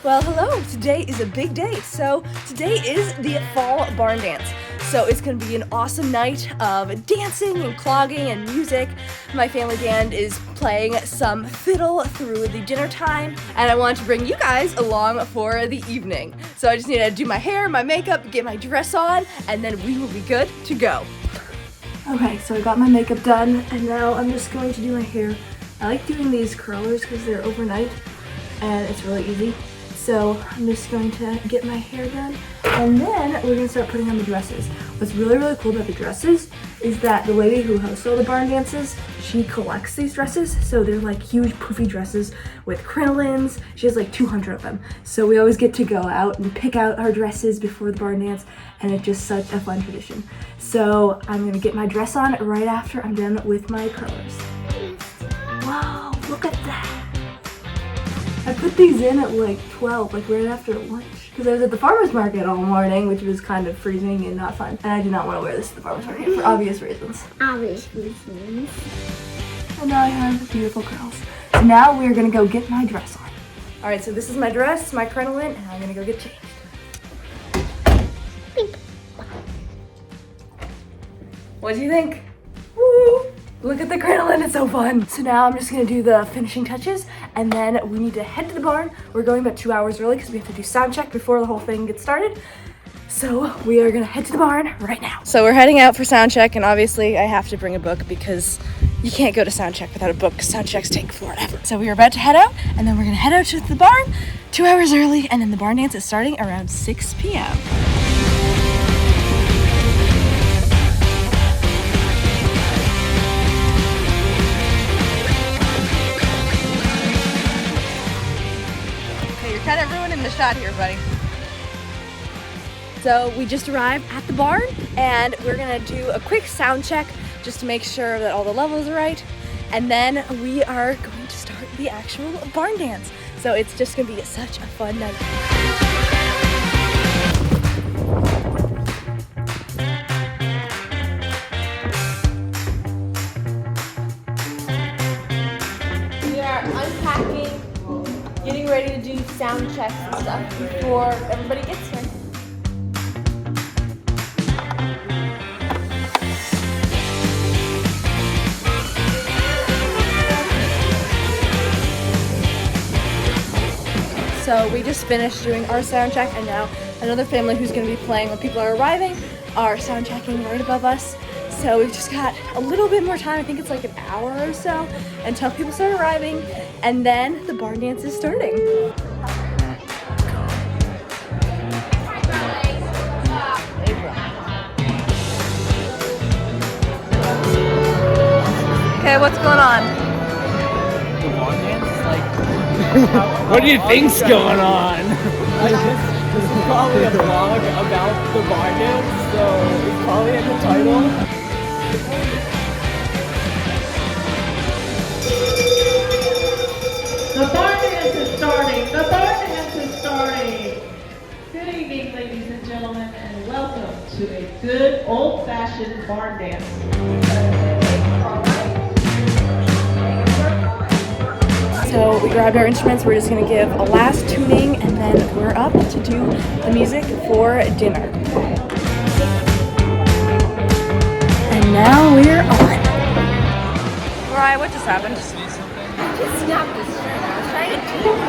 Well, hello, today is a big day. So today is the fall barn dance. So it's gonna be an awesome night of dancing and clogging and music. My family band is playing some fiddle through the dinner time, and I wanted to bring you guys along for the evening. So I just need to do my hair, my makeup, get my dress on, and then we will be good to go. Okay, so I got my makeup done, and now I'm just going to do my hair. I like doing these curlers because they're overnight, and it's really easy. So I'm just going to get my hair done, and then we're gonna start putting on the dresses. What's really, really cool about the dresses is that the lady who hosts all the barn dances, she collects these dresses. So they're like huge poofy dresses with crinolines. She has like 200 of them. So we always get to go out and pick out our dresses before the barn dance, and it's just such a fun tradition. So I'm gonna get my dress on right after I'm done with my curlers. Wow, look at that. I put these in at like 12, like right after lunch, because I was at the farmer's market all morning, which was kind of freezing and not fun. And I did not want to wear this to the farmer's market for obvious reasons. Obvious reasons. And now I have beautiful curls. So now we're gonna go get my dress on. All right, so this is my dress, my crinoline, and I'm gonna go get changed. What do you think? Woo! Look at the crinoline, it's so fun. So now I'm just gonna do the finishing touches, and then we need to head to the barn. We're going about 2 hours early because we have to do sound check before the whole thing gets started. So we are gonna head to the barn right now. So we're heading out for sound check, and obviously I have to bring a book because you can't go to sound check without a book because sound checks take forever. So we are about to head out, and then we're gonna head out to the barn 2 hours early, and then the barn dance is starting around 6 p.m. Kind of ruining the shot here, buddy. So we just arrived at the barn, and we're gonna do a quick sound check just to make sure that all the levels are right, and then we are going to start the actual barn dance. So it's just gonna be such a fun night. We are unpacking, getting ready to do sound checks and stuff before everybody gets here. So we just finished doing our sound check, and now another family who's going to be playing when people are arriving are sound checking right above us. So we've just got a little bit more time. I think it's like an hour or so until people start arriving, and then the barn dance is starting. Okay, what's going on? The barn dance? Like, what do you think's going on? This is probably a vlog about the barn dance, so it's probably in the title. The barn dance is starting! The barn dance is starting! Good evening, ladies and gentlemen, and welcome to a good old-fashioned barn dance. So we grabbed our instruments, we're just gonna give a last tuning, and then we're up to do the music for dinner. And now we're on. Mariah, what just happened? I just snapped this shirt. I was trying to do it,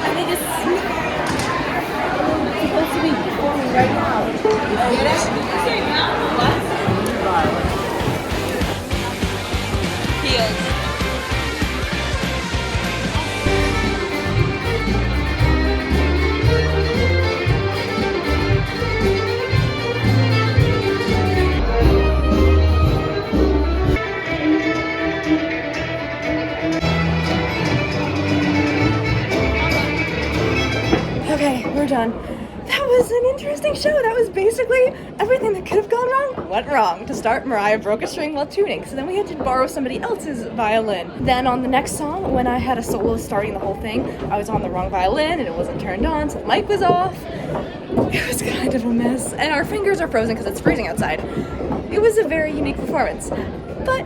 and they just snapped. It's supposed to be before me right now. Heels. Okay, we're done. That was an interesting show. That was basically everything that could have gone wrong went wrong. To start, Mariah broke a string while tuning, so then we had to borrow somebody else's violin. Then on the next song, when I had a solo starting the whole thing, I was on the wrong violin and it wasn't turned on, so the mic was off. It was kind of a mess, and our fingers are frozen because it's freezing outside. It was a very unique performance, but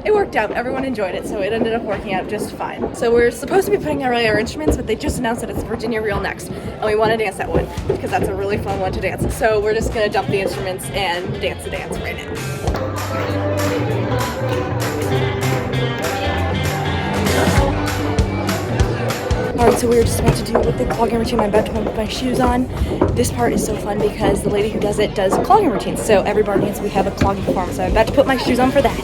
it worked out. Everyone enjoyed it, so it ended up working out just fine. So we're supposed to be putting out our instruments, but they just announced that it's Virginia Reel next, and we want to dance that one because that's a really fun one to dance. So we're just gonna dump the instruments and dance the dance right now. Alright, so we were just about to do the clogging routine. I'm about to put my shoes on. This part is so fun because the lady who does it does clogging routines. So every bar dance we have a clogging performance. So I'm about to put my shoes on for that.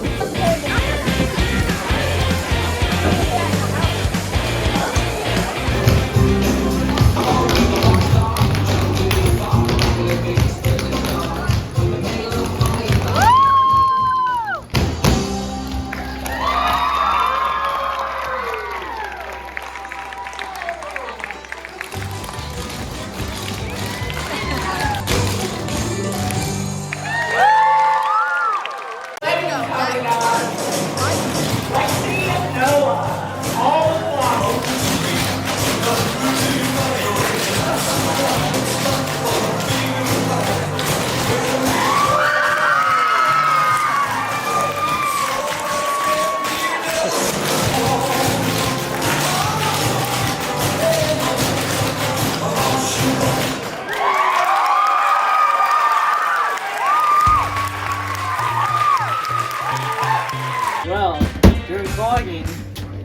Well, during clogging,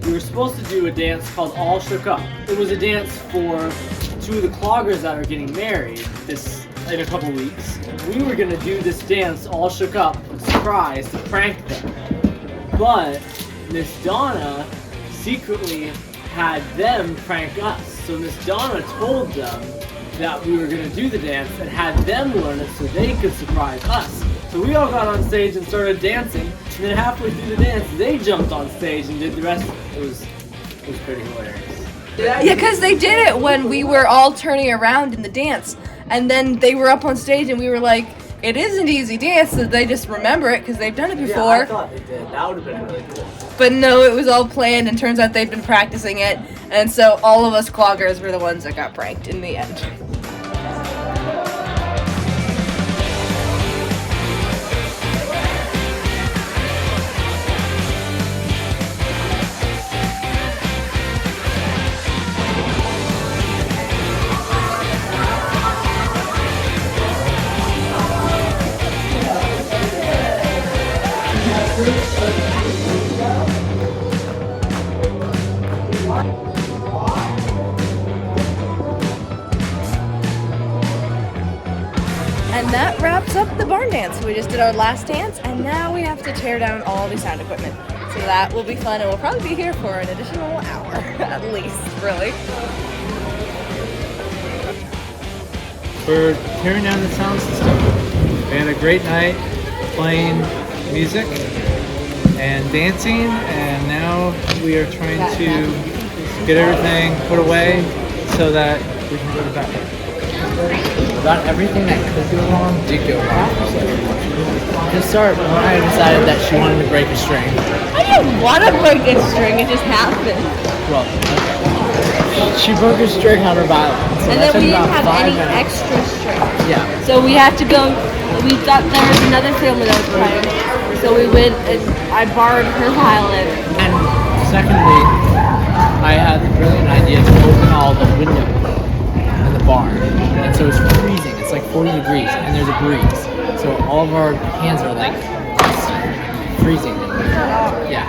we were supposed to do a dance called All Shook Up. It was a dance for two of the cloggers that are getting married in a couple weeks. We were gonna do this dance All Shook Up, surprise, to prank them. But Miss Donna secretly had them prank us. So Miss Donna told them that we were gonna do the dance and had them learn it so they could surprise us. So we all got on stage and started dancing, and then halfway through the dance, they jumped on stage and did the rest. It was pretty hilarious. Yeah, because they did it when we were all turning around in the dance, and then they were up on stage and we were like, it is an easy dance, so they just remember it because they've done it before. Yeah, I thought they did. That would have been really cool. But no, it was all planned, and turns out they've been practicing it, and so all of us cloggers were the ones that got pranked in the end. And that wraps up the barn dance. We just did our last dance, and now we have to tear down all the sound equipment. So that will be fun, and we'll probably be here for an additional hour, at least, really. We're tearing down the sound system. We had a great night playing music and dancing, and now we are trying to get everything put away so that we can go to bed. About everything that could go wrong did go wrong. To start, Mariah decided that she wanted to break a string. I didn't want to break a string, it just happened. Well, she broke a string on her violin. So And that then we took didn't about have 5 any minutes. extra strings. Yeah. So we had to go, we thought there was another family that was playing. So we went and I borrowed her violin. And secondly, I had the brilliant idea to open all the windows in the barn. And so it's freezing. It's like 40 degrees and there's a breeze. So all of our hands are like freezing. Yeah.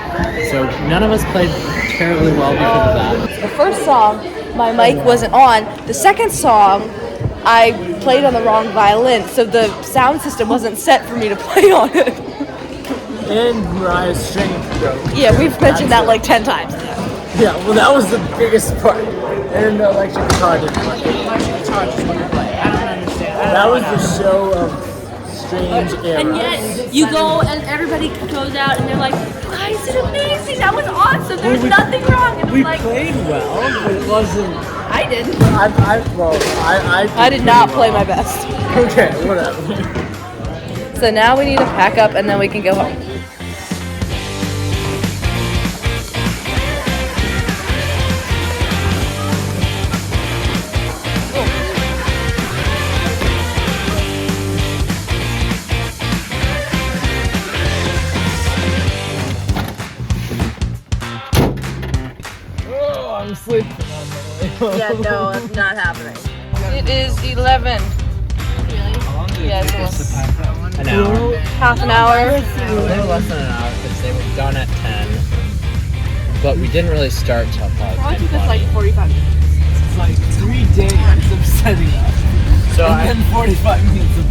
So none of us played terribly well because of that. The first song, my mic wasn't on. The second song, I played on the wrong violin, so the sound system wasn't set for me to play on it. And Mariah's string broke. Yeah, we've mentioned that like 10 times. Yeah, well that was the biggest part. And the electric guitar didn't work. Electric guitar just wouldn't play. I don't understand. That was the show of strange era. And yet, you go and everybody goes out and they're like, why is it amazing? That was awesome. There's nothing wrong. And I'm We like, played well, but it wasn't. I didn't. I did not play my best. Okay, whatever. So now we need to pack up and then we can go home. Yeah, no, it's not happening. It is 11. How long did it Yes, take us to yes. pack that one? An hour. Half an hour. A little less than an hour because they were done at 10. But we didn't really start till probably Probably took 10:20. us like 45 minutes. It's like 3 days of setting up. So And then 45 minutes of